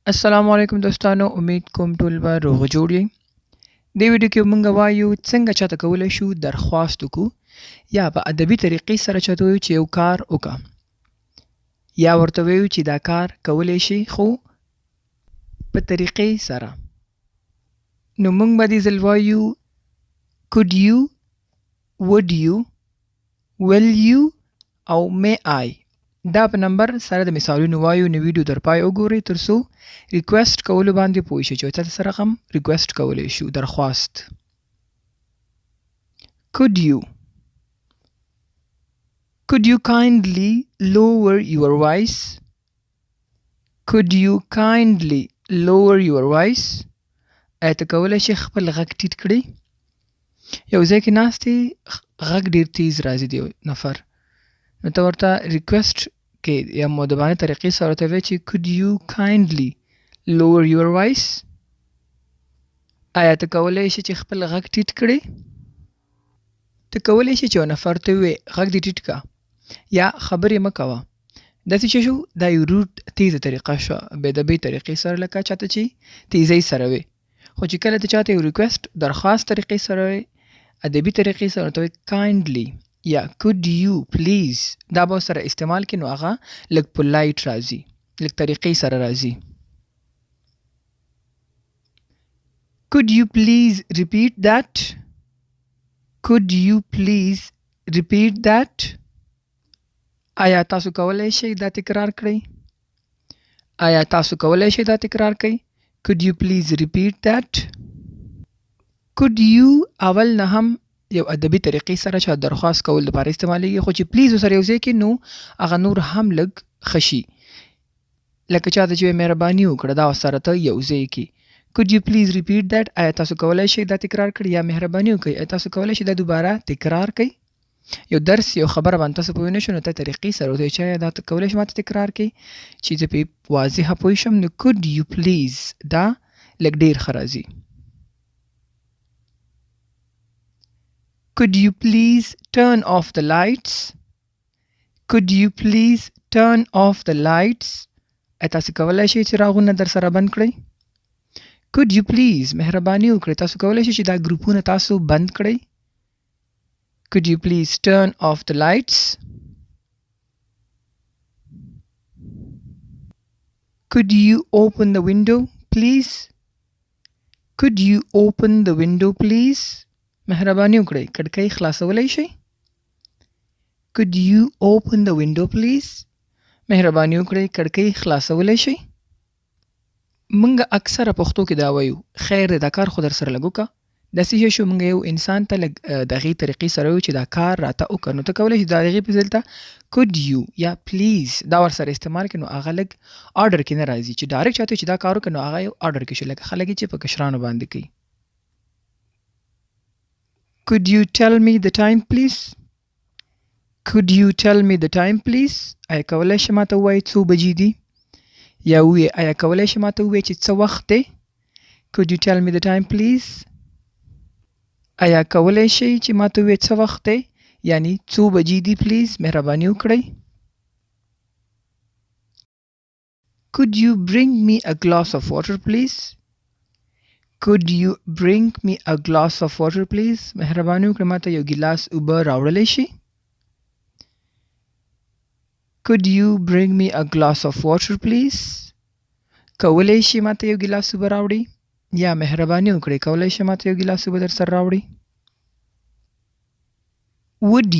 السلام علیکم دوستانو، امید کوم ټول به روغ جوړ یئ. دې ویډیو کې مونږ وایو څنګه چاته کولی شو درخواست وکړو یا په ادبي طریقې سره چاته وایو چې یو کار وکړه، یا ورته وایو چې دا کار کولی شي خو په طریقې سره. نو مونږ به دې ځل وایو could you, would you, will you او may I. دا په نمبر سره د مثالونو وایو. نو ویډیو تر پای وګورئ تر څو ریکویسټ کولو باندې پوه شئ چې تاسو سره هم ریکویسټ کولی شو درخواست. Could you kindly lower your voice? Could you kindly lower your voice? آیا ته کولی شي خپل غږ ټیټ کړي؟ یو ځای کې ناست یې، غږ ډېر تیز راځي د یو نفر، نو ته ورته ریکویسټ کې یا مؤدبانه طریقې سره ورته وایې چې could you kindly lower your voice؟ آیا ته کولی شي چې خپل غږ ټیټ کړې؟ ته کولی شي چې یو نفر ته ووایې غږ دې ټیټ کړه یا خبرې مه کوه. داسې چې شو دا یو روډ تیزه طریقه شوه، بې ادبۍ طریقې سره، لکه چاته چې تیزۍ سره وې. خو چې کله ته چاته یو ریکویسټ درخواست طریقې سره وې، ادبي طریقې سره ورته وایې kindly یا could you please، دا به سره استعمال کړي نو هغه لږ پولایټ راځي، لږ طریقې سره راځي. Could you please repeat that? Could you please repeat that? آیا تاسو کولی شئ دا تکرار کړئ؟ آیا تاسو کولی شئ دا تکرار کړئ؟ Could you please repeat that? Could you اول نه هم یو ادبي طریقې سره چې درخواست کول لپاره استعمالیږي، خو چې پلیز ورسره یو ځای کې نو هغه نور هم لږ ښه شي. لکه چاته چې مهرباني وکړه دا ورسره ته یو ځای کې could you please repeat that؟ آیا تاسو کولی شئ دا تکرار کړئ؟ یا مهرباني وکړئ آیا تاسو کولی شئ دا دوباره تکرار کړئ؟ یو درس یو خبره باندې تاسو پوه نه شو نو ته طریقې سره ورته وایې چې آیا دا ته کولی شئ ماته تکرار کړئ چې زه پرې واضحه پوه شم. نو could you please دا لږ ډېر ښه راځي. Could you please turn off the lights? Could you please turn off the lights؟ آیا تاسو کولی شئ چې راغونه در سره بند کړئ؟ Could you please مهرباني وکړئ تاسو کولی شئ چې دا ګروپونه تاسو بند کړئ؟ Could you please turn off the lights؟ Could you open the window please؟ Could you open the window please؟ مهرباني وکړئ کړکۍ خلاصولی شئ؟ Could you open the window please؟ مهرباني وکړئ کړکۍ خلاصولی شئ؟ مونږ اکثره پښتو کې دا وایو خیر دی دا کار خو در سره لږ وکړه. داسې شی شو مونږ یو انسان ته لږ د هغې طریقې سره وایو چې دا کار راته وکړه، نو ته کولی شي د هغې په ځای ته could you یا please دا ورسره استعمال کړي نو هغه لږ آرډر کې نه راځي چې ډایرکټ چاته چې دا کار وکړه نو هغه یو آرډر کې شي، لکه خلک چې په کشرانو باندې کوي. Could you tell me the time please؟ Could you tell me the time please؟ آیا کولی شي ماته ووایي څو بجې دي؟ یا ووایي آیا کولی شي ماته ووایي چې څه وخت دی؟ Could you tell me the time please؟ آیا کولی شئ چې ماته ووایي څه وخت دی؟ یعنی څو بجې دي پلیز مهرباني وکړئ. Could you bring me a glass of water please؟ Could you bring me a glass of water please؟ مهرباني وکړئ ماته یو ګیلاس اوبه راوړلی شي؟ Could you bring me a glass of water please؟ کولی شي ماته یو ګیلاس اوبه راوړي؟ یا مهرباني وکړئ کولی شي ماته یو ګیلاس اوبه در سره راوړي؟ Would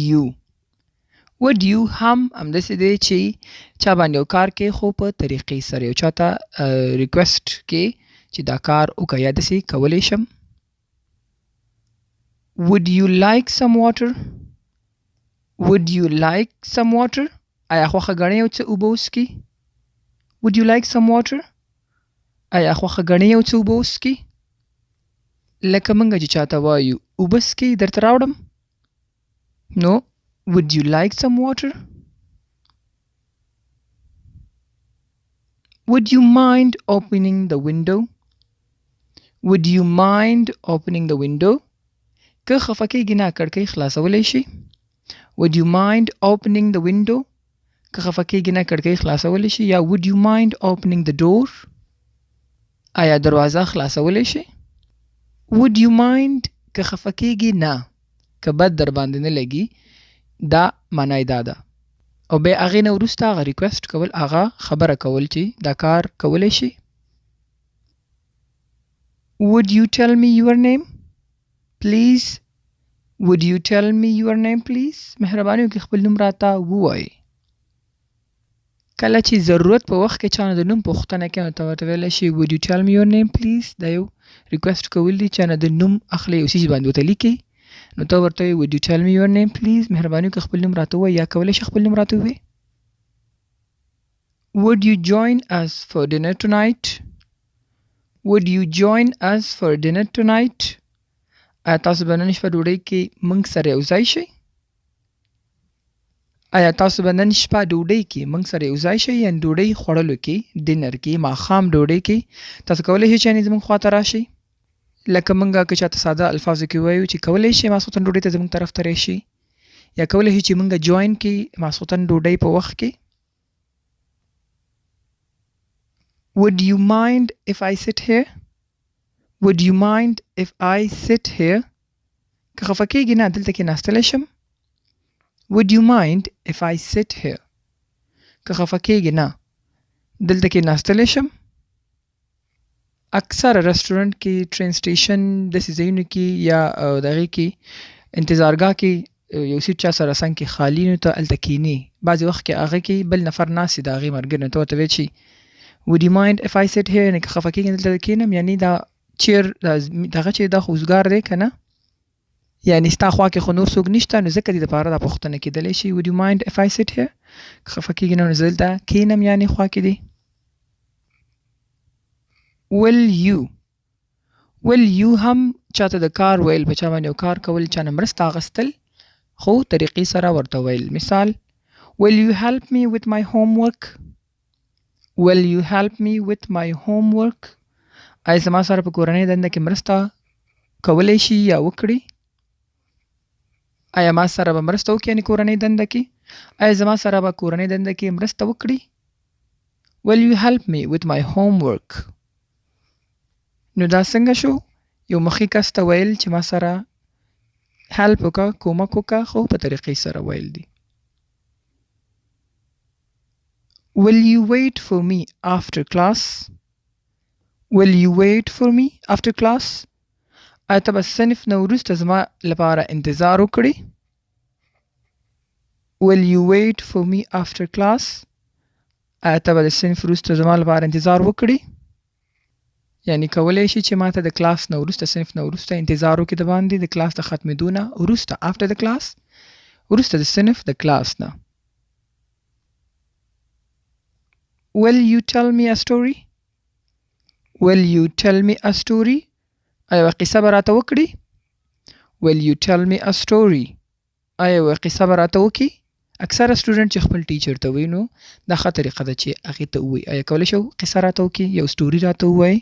you هم همداسې دی چې چا باندې یو کار کې خو په طریقې سره یو چاته ریکویسټ کې چې دا کار وکړه یا داسې کولی شم. Would you like some water؟ Would you like some water؟ آیا خوښه ګڼئ یو څه اوبه وڅښي؟ Would you like some water؟ آیا خوښه ګڼئ یو څه اوبه وڅښي؟ لکه موږ چې چاته وایو اوبه څښئ درته راوړم؟ نو would you like some water؟ Would you mind opening the window؟ Would you mind opening the window؟ که خفه کېږي نه کړکۍ خلاصولی شي؟ Would you mind opening the window؟ که خفه کېږي نه کړکۍ خلاصولی شي. یا would you mind opening the door؟ آیا دروازه خلاصولی شي؟ Would you mind که خفه کیږي نه که بد در باندې نه لګي دا معنی دا ده او بیا هغې نه وروسته هغه ریکویسټ کول هغه خبره کول چې دا کار کولی شي. Would you tell me your name please? Would you tell me your name please? مهرباني وکړئ خپل نوم راته ووایئ. کله چې ضرورت په وخت کې چا نه د نوم پوښتنه کوي نو ته ورته ویلی شي would you tell me your name please. دا یو ریکویسټ کول دي چا نه د نوم اخلي یو څیز باندې ورته لیکي نو ته ورته وایې would you tell me your name please. مهرباني وکړئ خپل نوم راته ووایئ یا کولی شي خپل نوم راته ووایئ. Would you join us for dinner tonight? Would you join us for dinner tonight? آیا تاسو به نن شپه ډوډۍ کې موږ سره یو ځای شئ؟ آیا تاسو به نن شپه ډوډۍ کې موږ سره یو ځای شئ؟ یعنې ډوډۍ خوړلو کې ډینر کې ماښام ډوډۍ کې تاسو کولی شئ چې یعنې زموږ خواته راشئ. لکه موږ که چاته ساده الفاظو کې ووایو چې کولی شئ ماسخوتن ډوډۍ ته زموږ طرف ته راشئ یا کولی شئ چې موږ جوین کې ماسخوتن ډوډۍ په وخت کې. Would you mind if I sit here? Would you mind if I sit here? که خفه کیږي نه دلته کښېناستلی شم. Would you mind if I sit here? که خفه کیږي نه دلته کښېناستلی شم. اکثره رستورانټ کې ټرین سټیشن داسې ځایونو کې یا د هغې کې انتظارګاه کې یو سیټ چا سره څنګ کې خالي نو ته هلته کښېنې بعضې وخت کې هغه کې بل نفر ناست وي د هغې ملګري نو ته ورته ویل شي would you mind if I sit here. یعنې که خفه کېږي دلته کښېنم یعنې دا چیر دغه چې دا خو اوزګار دی که نه یعنې ستا خوا کې خو نور څوک نشته نو ځکه دې دپاره دا پوښتنه کېدلی شي would you mind if I sit here. که خفه کېږي نو زه دلته کښېنم یعنې خوا کې دی. will you هم چاته د کار ویل په چا باندې یو کار کول چا نه مرسته اخیستل خو طریقې سره ورته ویل. مثال will you help me with my homework. Will you help me with my homework. آیا زما سره په کورنۍ دنده کې مرسته کولی شي یا وکړي. آیا ما سره به مرسته وکړي یعنې کورنۍ دنده کې آیا زما سره به کورنۍ دنده کې مرسته وکړي. will you help me with my homework. نو دا څنګه شو یو مخکې کس ته ویل چې ما سره هیلپ وکړه کومک وکړه خو په طریقې سره ویل دي. Will you wait for me after class. Will you wait for me after class. آیا ته به صنف نه وروسته زما لپاره انتظار وکړې. Will you wait for me after class. آیا ته به د صنف وروسته زما لپاره انتظار وکړې یعنی کولی شي چې ماته د کلاس نه وروسته صنف نه وروسته انتظار وکړي د باندې د کلاس د ختمېدو نه وروسته after the class وروسته د صنف د کلاس نه. Will you tell me a story. Will you tell me a story. آیا قصه به راته وکړي. Will you tell me a story. آیا قصه به راته وکړي. اکثره سټوډنټ چې خپل ټیچر ته وایي نو دا ښه طریقه ده چې هغې ته ووایي آیا کولی شو قصه راته وکړي یو سټوري راته ووایي.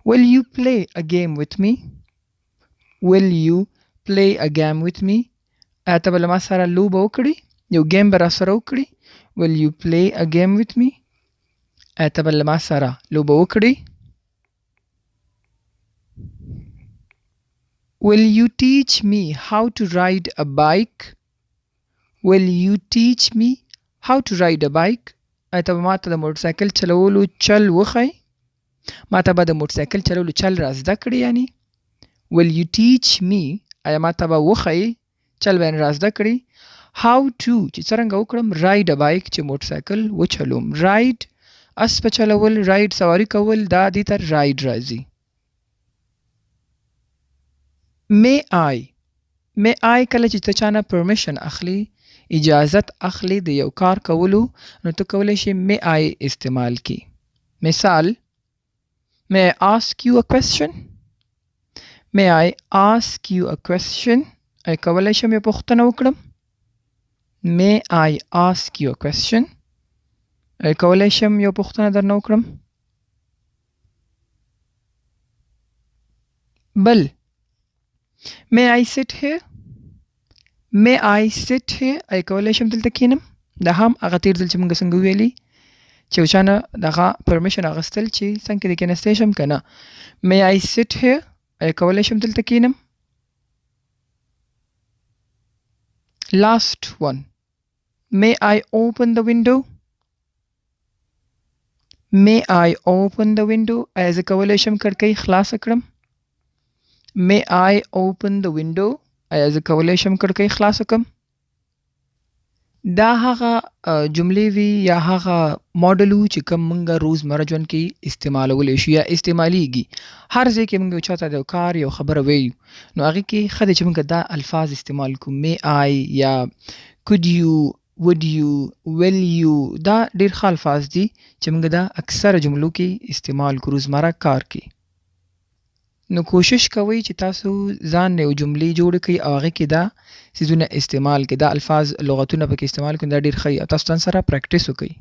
Will you play a game with me. Will you play a game with me. آیا ته به له ما سره لوبه وکړي یو ګیم به را سره وکړي. Will you play a game with me. آیا ته به له ما سره لوبه وکړي. Will you teach me how to ride a bike. Will you teach me how to ride a bike. آیا ته به ما ته د موټرسایکل چلولو چل وښایي ما ته به د موټرسایکل چلولو چل را زده کړي یعنی will you teach me آیا ما ته به وښایي چل به را زده کړي how to چې څرنګه وکړم ride a bike چې موټرسایکل وچلوم ride اسب چلول ride سواری کول دا دې ته ride راځي. may I کله چې ته چا نه پرمیشن اخلي اجازت اخلي د یو کار کولو نو ته کولی شي may I استعمال کی. مثال may I ask you a question. May I ask you a question. آیا کولی شم یو پوښتنه وکړم. May I ask you a question. آیا کولی شم یو پوښتنه درنه وکړم. بل May I sit here. May I sit here. آیا کولی شم دلته کښېنم. دا هم هغه تېر ځل چې موږ څنګه ویلي چې یو چا نه دغه پرمیشن اخیستل چې څنګ کې دې کېناستی شم که نه. May I sit here؟ آیا کولی شم دلته کښېنم؟ Last one. May I open the window؟ May I open the window؟ آیا زه کولی شم کړکۍ خلاصه کړم؟ May I open the window؟ آیا زه کولی شم کړکۍ خلاصه کړم؟ دا هغه جملې وي یا هغه ماډل و چې کوم موږ روزمره ژوند کې استعمالولی شو یا استعمالیږي. هر ځای کې موږ یو چا ته د یو کار یو خبره ویو نو هغې کې ښه دی چې موږ دا الفاظ استعمال کړو. May I یا could you، would you، will you، دا ډېر ښه الفاظ دي چې موږ دا اکثره جملو کې استعمال کړو روزمره کار کې. نو کوشش کوئ چې تاسو ځان نه یو جملې جوړې کړئ او هغې کې دا څیزونه استعمال کړئ، دا الفاظ لغتونه پکې استعمال کړئ، دا ډېر ښه وي او تاسو ځان سره پریکټس وکړئ.